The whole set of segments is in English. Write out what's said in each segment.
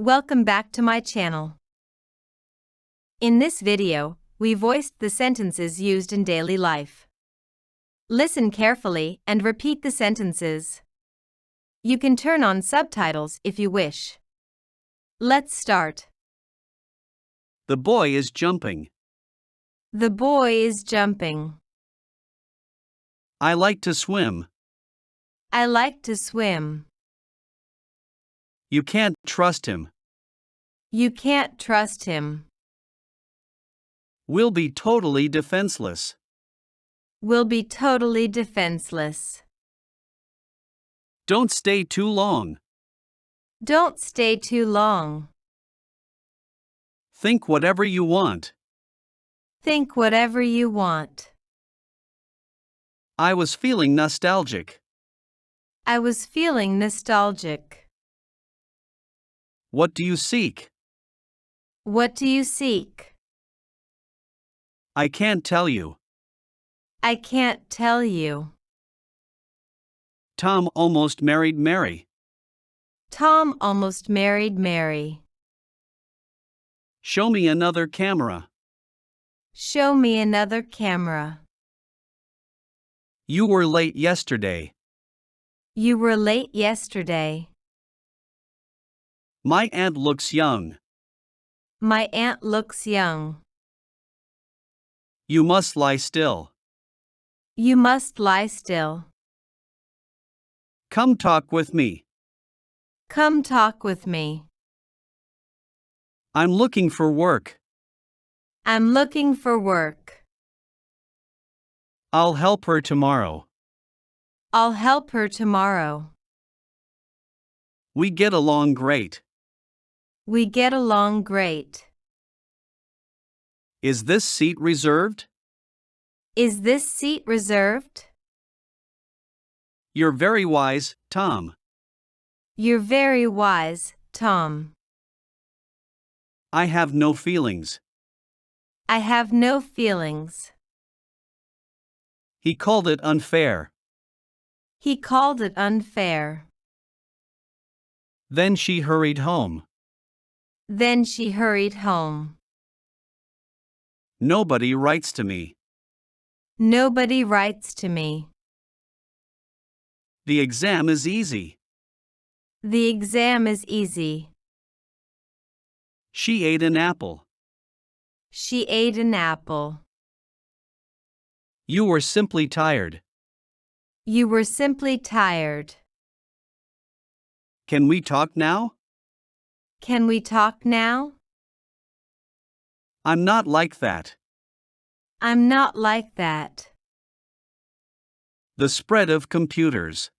Welcome back to my channel. In this video, we voiced the sentences used in daily life. Listen carefully and repeat the sentences. You can turn on subtitles if you wish. Let's start. The boy is jumping. The boy is jumping. I like to swim. I like to swim. You can't trust him. You can't trust him. We'll be totally defenseless. We'll be totally defenseless. Don't stay too long. Don't stay too long. Think whatever you want. Think whatever you want. I was feeling nostalgic. I was feeling nostalgic. What do you seek? What do you seek? I can't tell you. I can't tell you. Tom almost married Mary. Tom almost married Mary. Show me another camera. Show me another camera. You were late yesterday. You were late yesterday. My aunt looks young. My aunt looks young. You must lie still. You must lie still. Come talk with me. Come talk with me. I'm looking for work. I'm looking for work. I'll help her tomorrow. I'll help her tomorrow. We get along great. We get along great. Is this seat reserved? Is this seat reserved? You're very wise, Tom. You're very wise, Tom. I have no feelings. I have no feelings. He called it unfair. He called it unfair. Then she hurried home. Then she hurried home. Nobody writes to me. Nobody writes to me. The exam is easy. The exam is easy. She ate an apple. She ate an apple. You were simply tired. You were simply tired. Can we talk now? Can we talk now? I'm not like that. I'm not like that. The spread of computers.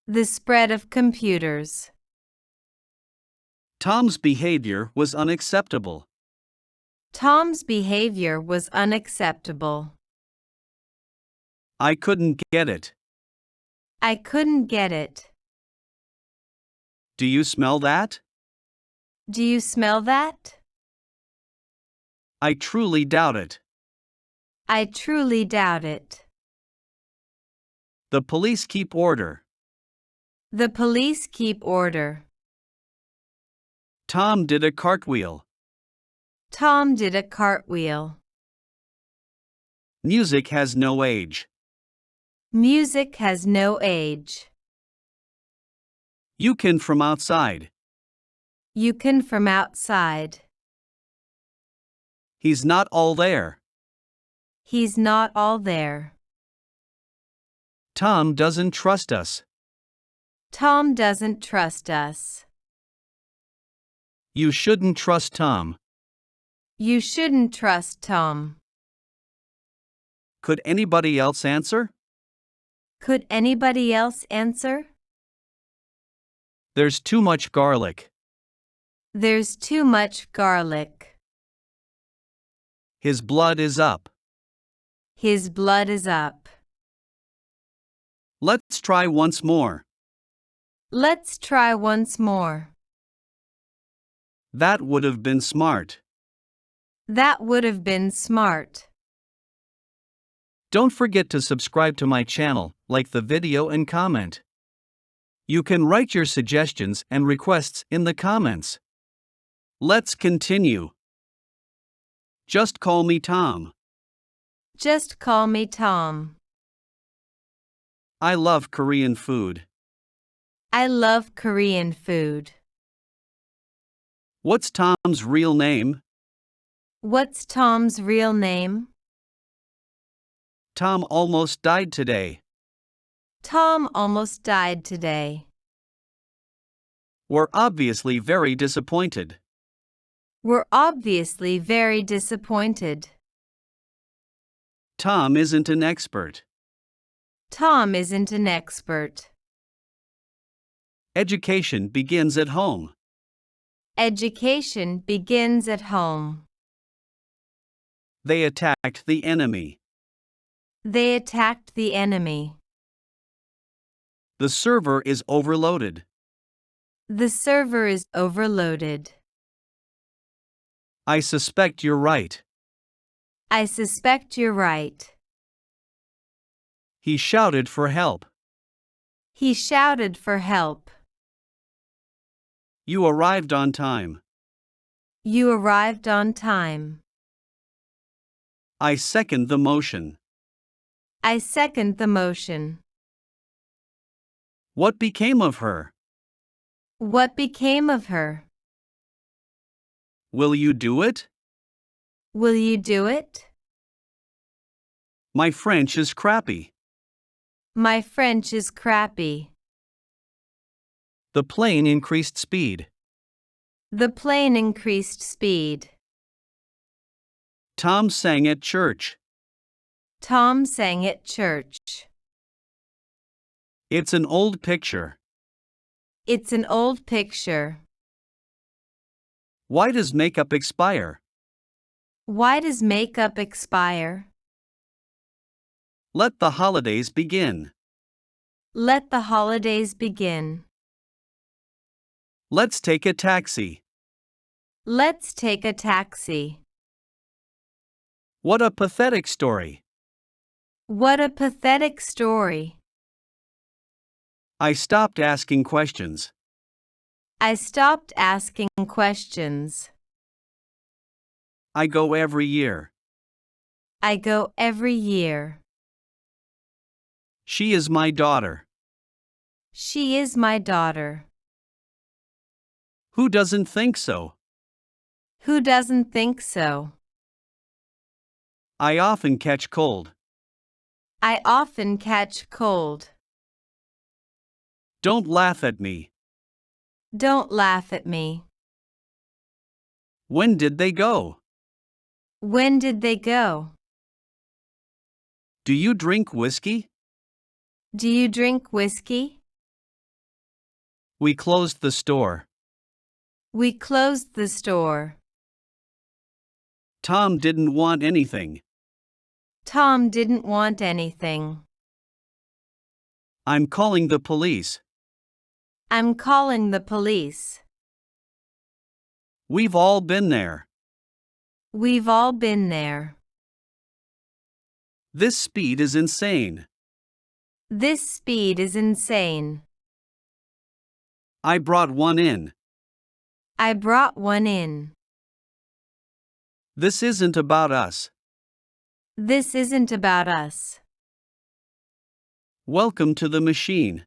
The spread of computers. Tom's behavior was unacceptable. Tom's behavior was unacceptable. I couldn't get it. I couldn't get it. Do you smell that? Do you smell that? I truly doubt it. I truly doubt it. The police keep order. The police keep order. Tom did a cartwheel. Tom did a cartwheel. Music has no age. Music has no age. You can from outside. You can from outside. He's not all there. He's not all there. Tom doesn't trust us. Tom doesn't trust us. You shouldn't trust Tom. You shouldn't trust Tom. Could anybody else answer? Could anybody else answer? There's too much garlic. There's too much garlic. His blood is up. His blood is up. Let's try once more. Let's try once more. That would have been smart. That would have been smart. Don't forget to subscribe to my channel, like the video and comment. You can write your suggestions and requests in the comments. Let's continue. Just call me Tom. Just call me Tom. I love Korean food. I love Korean food. What's Tom's real name? What's Tom's real name? Tom almost died today. Tom almost died today. We're obviously very disappointed. We're obviously very disappointed. Tom isn't an expert. Tom isn't an expert. Education begins at home. Education begins at home. They attacked the enemy. They attacked the enemy. The server is overloaded. The server is overloaded. I suspect you're right. I suspect you're right. He shouted for help. He shouted for help. You arrived on time. You arrived on time. I second the motion. I second the motion. What became of her? What became of her? Will you do it? Will you do it? My French is crappy. My French is crappy. The plane increased speed. The plane increased speed. Tom sang at church. Tom sang at church. It's an old picture. It's an old picture. Why does makeup expire? Why does makeup expire? Let the holidays begin. Let the holidays begin. Let's take a taxi. Let's take a taxi. What a pathetic story. What a pathetic story. I stopped asking questions. I stopped asking questions. I go every year. I go every year. She is my daughter. She is my daughter. Who doesn't think so? Who doesn't think so? I often catch cold. I often catch cold. Don't laugh at me. Don't laugh at me. When did they go? When did they go? Do you drink whiskey? Do you drink whiskey? We closed the store. We closed the store. Tom didn't want anything. Tom didn't want anything. I'm calling the police. I'm calling the police. We've all been there. We've all been there. This speed is insane. This speed is insane. I brought one in. I brought one in. This isn't about us. This isn't about us. Welcome to the machine.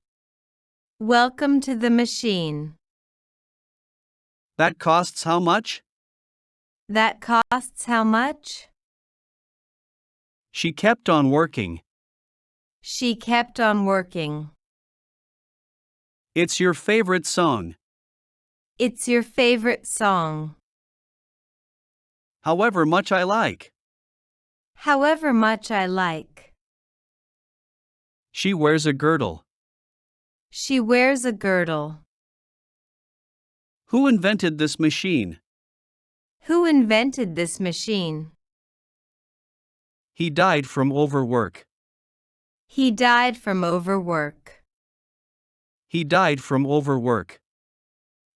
Welcome to the machine. That costs how much? That costs how much? She kept on working. She kept on working. It's your favorite song. It's your favorite song. However much I like. However much I like. She wears a girdle. She wears a girdle. Who invented this machine? Who invented this machine? He died from overwork. He died from overwork. He died from overwork.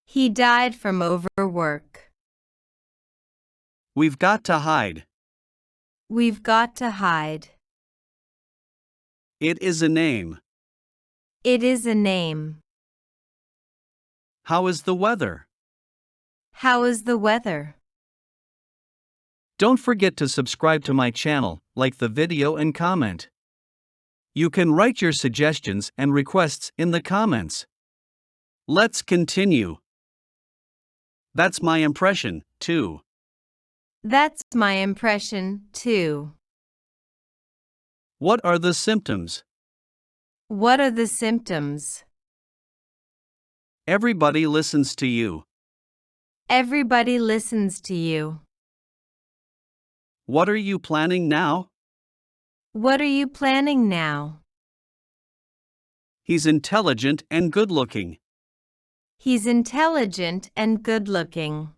He died from overwork. We've got to hide. We've got to hide. It is a name. It is a name. How is the weather? How is the weather? Don't forget to subscribe to my channel, like the video and comment. You can write your suggestions and requests in the comments. Let's continue. That's my impression, too. That's my impression, too. What are the symptoms? What are the symptoms? Everybody listens to you. Everybody listens to you. What are you planning now? What are you planning now? He's intelligent and good-looking. He's intelligent and good-looking.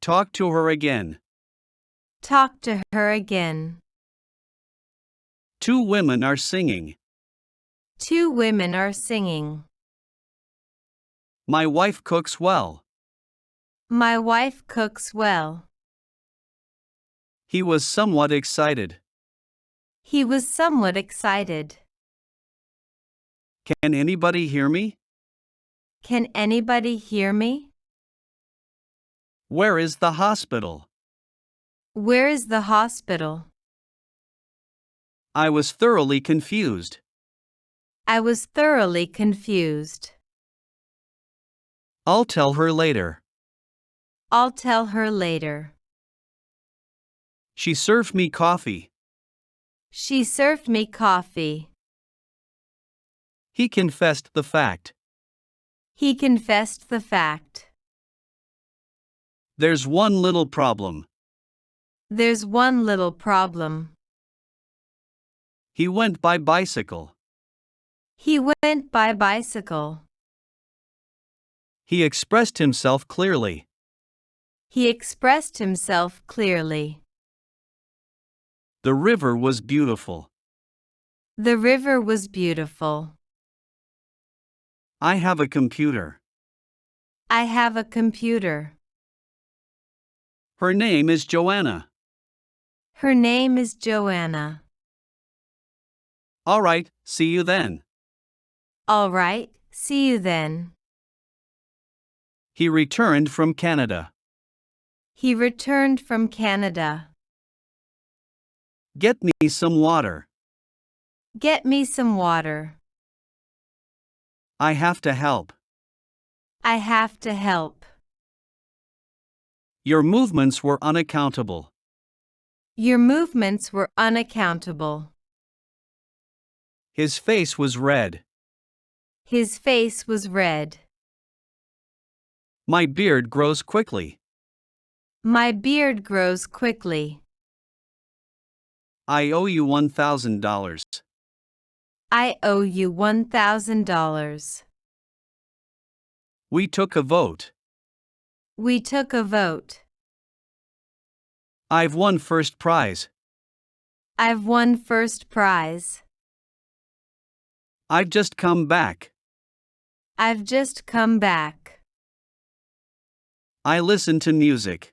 Talk to her again. Talk to her again. Two women are singing. Two women are singing. My wife cooks well. My wife cooks well. He was somewhat excited. He was somewhat excited. Can anybody hear me? Can anybody hear me? Where is the hospital? Where is the hospital? I was thoroughly confused. I was thoroughly confused. I'll tell her later. I'll tell her later. She served me coffee. She served me coffee. He confessed the fact. He confessed the fact. There's one little problem. There's one little problem. He went by bicycle. He went by bicycle. He expressed himself clearly. He expressed himself clearly. The river was beautiful. The river was beautiful. I have a computer. I have a computer. Her name is Joanna. Her name is Joanna. All right, see you then. All right, see you then. He returned from Canada. He returned from Canada. Get me some water. Get me some water. I have to help. I have to help. Your movements were unaccountable. Your movements were unaccountable. His face was red. His face was red. My beard grows quickly. My beard grows quickly. I owe you $1,000. I owe you $1,000. We took a vote. We took a vote. I've won first prize. I've won first prize. I've just come back. I've just come back. I listen to music.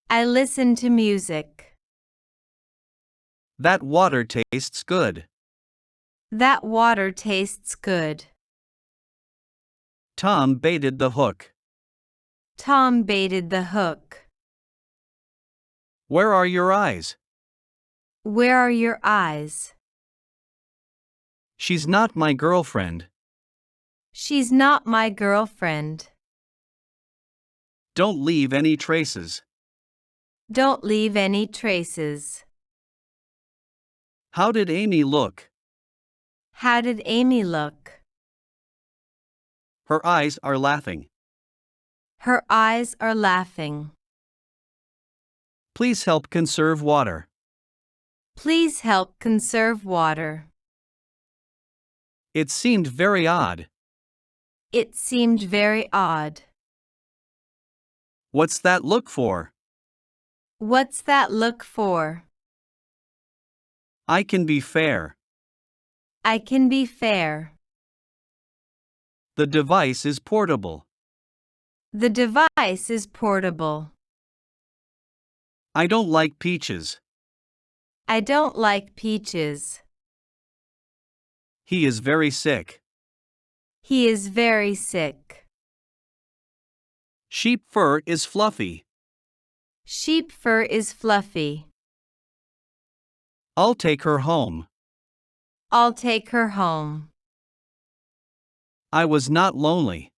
I listen to music. That water tastes good. That water tastes good. Tom baited the hook. Tom baited the hook. Where are your eyes? Where are your eyes? She's not my girlfriend. She's not my girlfriend. Don't leave any traces. Don't leave any traces. How did Amy look? How did Amy look? Her eyes are laughing. Her eyes are laughing. Please help conserve water. Please help conserve water. It seemed very odd. It seemed very odd. What's that look for? What's that look for? I can be fair. I can be fair. The device is portable. The device is portable. I don't like peaches. I don't like peaches. He is very sick. He is very sick. Sheep fur is fluffy. Sheep fur is fluffy. I'll take her home. I'll take her home. I was not lonely.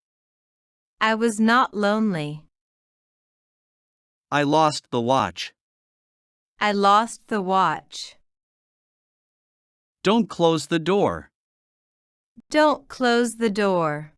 I was not lonely. I lost the watch. I lost the watch. Don't close the door. Don't close the door.